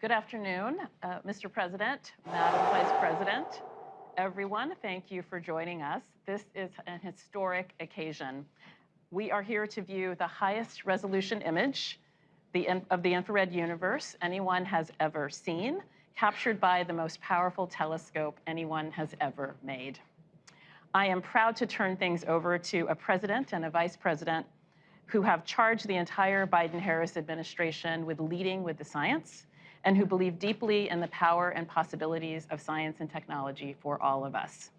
Good afternoon, Mr. President, Madam Vice President, everyone. Thank you for joining us. This is an historic occasion. We are here to view the highest resolution image of the infrared universe anyone has ever seen, captured by the most powerful telescope anyone has ever made. I am proud to turn things over to a president and a vice president who have charged the entire Biden-Harris administration with leading with the science and who believe deeply in the power and possibilities of science and technology for all of us.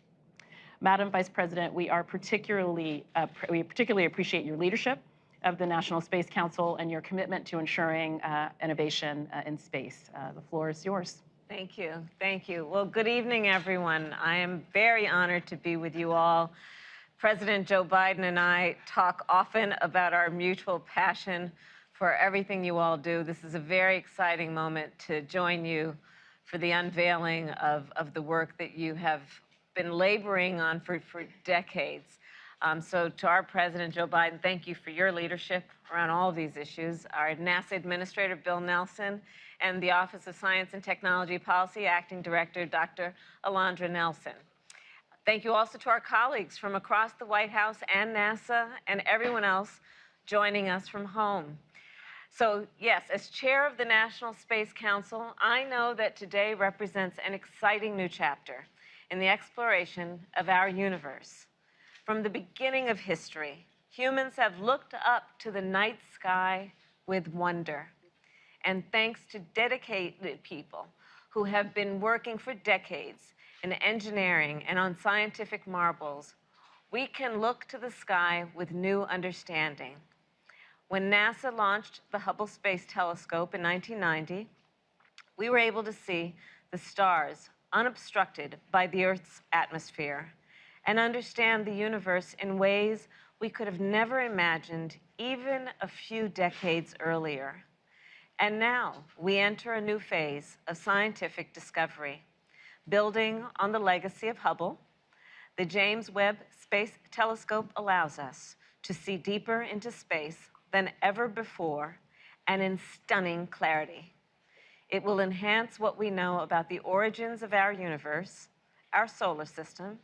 Madam Vice President, we particularly appreciate your leadership of the National Space Council and your commitment to ensuring innovation in space. The floor is yours. Thank you. Thank you. Well, good evening, everyone. I am very honored to be with you all. President Joe Biden and I talk often about our mutual passion for everything you all do. This is a very exciting moment to join you for the unveiling of the work that you have been laboring on for decades. So to our President Joe Biden, thank you for your leadership around all of these issues. Our NASA Administrator Bill Nelson and the Office of Science and Technology Policy Acting Director Dr. Alondra Nelson. Thank you also to our colleagues from across the White House and NASA and everyone else joining us from home. So yes, as chair of the National Space Council, I know that today represents an exciting new chapter in the exploration of our universe. From the beginning of history, humans have looked up to the night sky with wonder. And thanks to dedicated people who have been working for decades in engineering and on scientific marvels, we can look to the sky with new understanding. When NASA launched the Hubble Space Telescope in 1990, we were able to see the stars unobstructed by the Earth's atmosphere and understand the universe in ways we could have never imagined even a few decades earlier. And now we enter a new phase of scientific discovery. Building on the legacy of Hubble, the James Webb Space Telescope allows us to see deeper into space than ever before and in stunning clarity. It will enhance what we know about the origins of our universe, our solar system,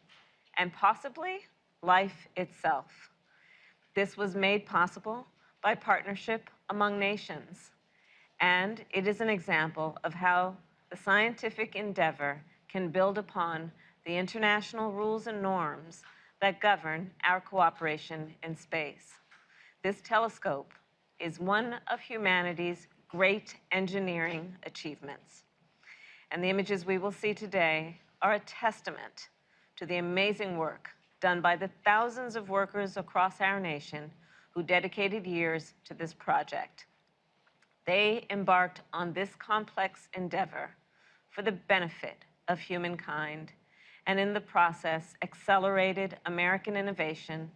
and possibly life itself. This was made possible by partnership among nations, and it is an example of how the scientific endeavor can build upon the international rules and norms that govern our cooperation in space. This telescope is one of humanity's great engineering achievements. And the images we will see today are a testament to the amazing work done by the thousands of workers across our nation who dedicated years to this project. They embarked on this complex endeavor for the benefit of humankind, and in the process accelerated American innovation,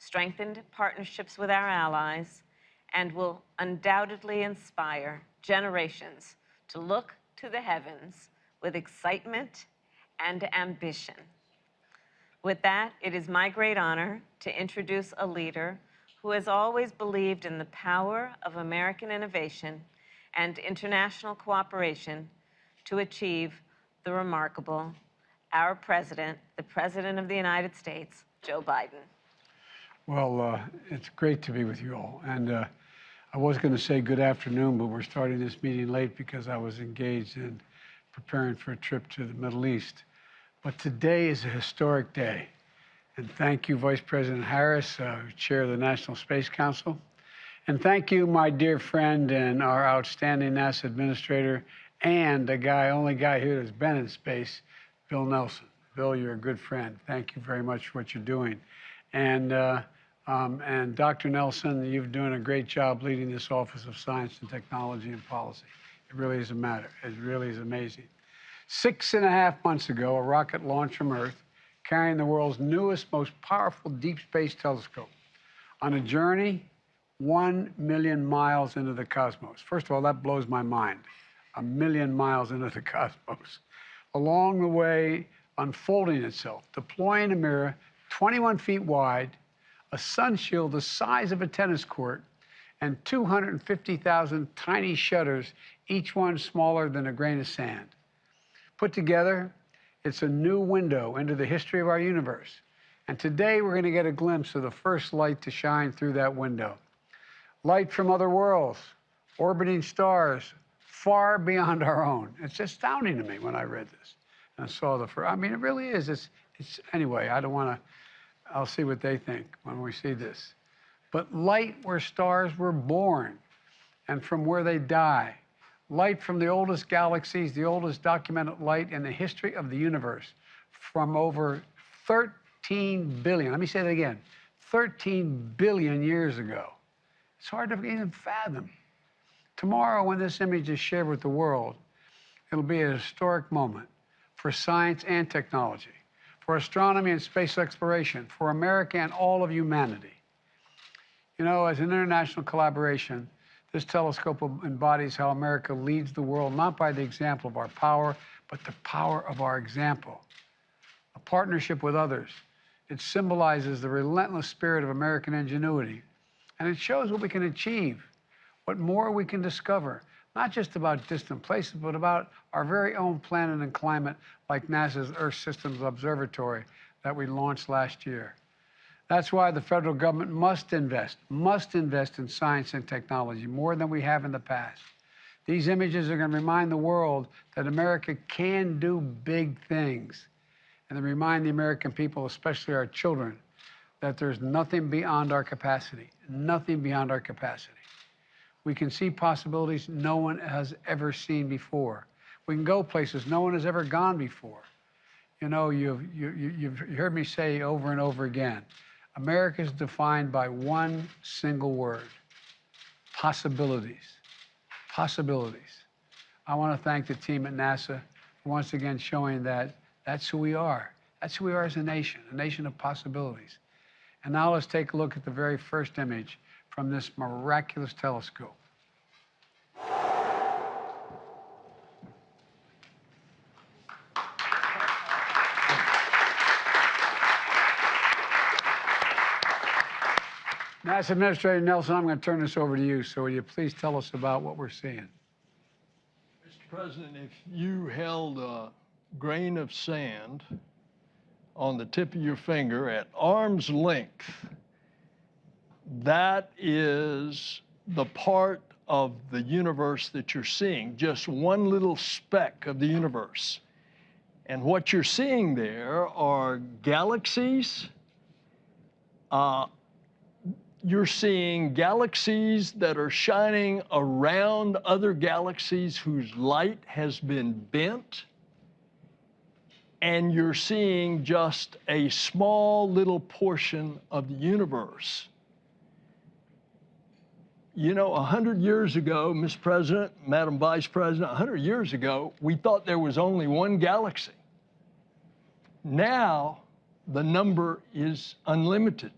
strengthened partnerships with our allies, and will undoubtedly inspire generations to look to the heavens with excitement and ambition. With that, it is my great honor to introduce a leader who has always believed in the power of American innovation and international cooperation to achieve the remarkable, our President, the President of the United States, Joe Biden. Well, it's great to be with you all. And I was going to say good afternoon, but we're starting this meeting late because I was engaged in preparing for a trip to the Middle East. But today is a historic day. And thank you, Vice President Harris, Chair of the National Space Council. And thank you, my dear friend and our outstanding NASA Administrator and the only guy here that's been in space, Bill Nelson. Bill, you're a good friend. Thank you very much for what you're doing. And Dr. Nelson, you're doing a great job leading this Office of Science and Technology and Policy. It really is a matter. It really is amazing. 6.5 months ago, a rocket launched from Earth, carrying the world's newest, most powerful deep space telescope on a journey 1 million miles into the cosmos. First of all, that blows my mind. 1 million miles into the cosmos. Along the way, unfolding itself, deploying a mirror 21 feet wide, a sun shield the size of a tennis court, and 250,000 tiny shutters each one smaller than a grain of sand. Put together, it's a new window into the history of our universe. And today we're going to get a glimpse of the first light to shine through that window. Light from other worlds, orbiting stars far beyond our own. It's astounding to me when I read this and I saw the first. I mean, it really is. It's anyway, I don't want to, I'll see what they think when we see this. But light where stars were born and from where they die. Light from the oldest galaxies, the oldest documented light in the history of the universe, from over 13 billion, let me say that again, 13 billion years ago. It's hard to even fathom. Tomorrow, when this image is shared with the world, it'll be a historic moment for science and technology, for astronomy and space exploration, for America and all of humanity. You know, as an international collaboration, this telescope embodies how America leads the world, not by the example of our power, but the power of our example. A partnership with others. It symbolizes the relentless spirit of American ingenuity. And it shows what we can achieve, what more we can discover, not just about distant places, but about our very own planet and climate, like NASA's Earth Systems Observatory that we launched last year. That's why the federal government must invest in science and technology more than we have in the past. These images are going to remind the world that America can do big things. And they remind the American people, especially our children, that there's nothing beyond our capacity, nothing beyond our capacity. We can see possibilities no one has ever seen before. We can go places no one has ever gone before. You know, you've heard me say over and over again, America is defined by one single word: possibilities. Possibilities. I want to thank the team at NASA for once again showing that that's who we are. That's who we are as a nation of possibilities. And now let's take a look at the very first image from this miraculous telescope. NASA Administrator Nelson, I'm going to turn this over to you. So will you please tell us about what we're seeing? Mr. President, if you held a grain of sand on the tip of your finger at arm's length, that is the part of the universe that you're seeing, just one little speck of the universe. And what you're seeing there are galaxies. You're seeing galaxies that are shining around other galaxies whose light has been bent. And you're seeing just a small little portion of the universe. You know, 100 years ago, Mr. President, Madam Vice President, 100 years ago, we thought there was only one galaxy. Now, the number is unlimited.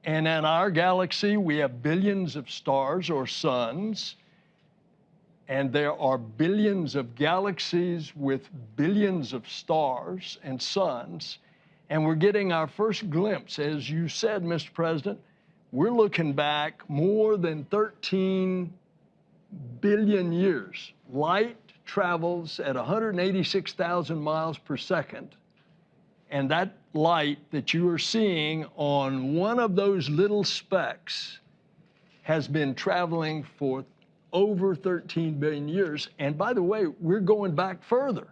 And in our galaxy, we have billions of stars or suns, and there are billions of galaxies with billions of stars and suns, and we're getting our first glimpse. As you said, Mr. President, we're looking back more than 13 billion years. Light travels at 186,000 miles per second. And that light that you are seeing on one of those little specks has been traveling for over 13 billion years. And by the way, we're going back further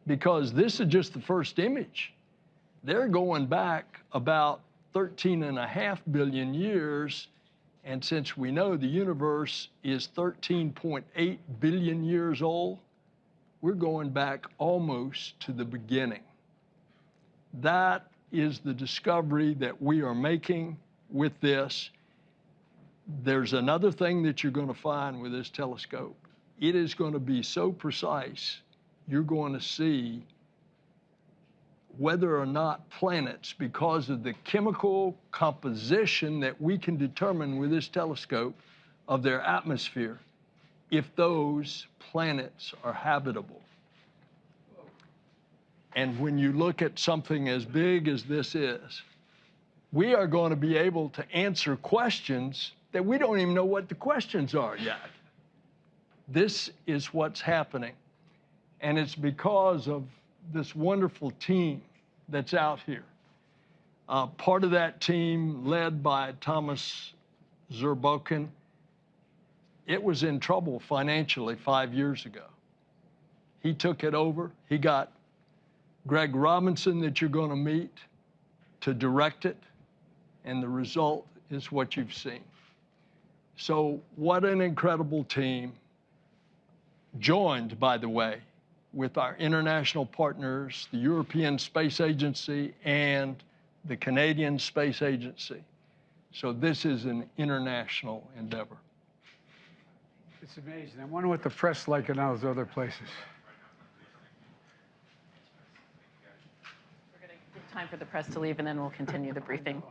because this is just the first image. They're going back about 13.5 billion years. And since we know the universe is 13.8 billion years old, we're going back almost to the beginning. That is the discovery that we are making with this. There's another thing that you're going to find with this telescope. It is going to be so precise, you're going to see whether or not planets, because of the chemical composition that we can determine with this telescope of their atmosphere, if those planets are habitable. And when you look at something as big as this is, we are going to be able to answer questions that we don't even know what the questions are yet. This is what's happening. And it's because of this wonderful team that's out here. Part of that team, led by Thomas Zurbuchen, it was in trouble financially 5 years ago. He took it over. He got Greg Robinson, that you're going to meet, to direct it, and the result is what you've seen. So what an incredible team, joined, by the way, with our international partners, the European Space Agency and the Canadian Space Agency. So this is an international endeavor. It's amazing. I wonder what the press like in those other places. We're going to give time for the press to leave, and then we'll continue the briefing.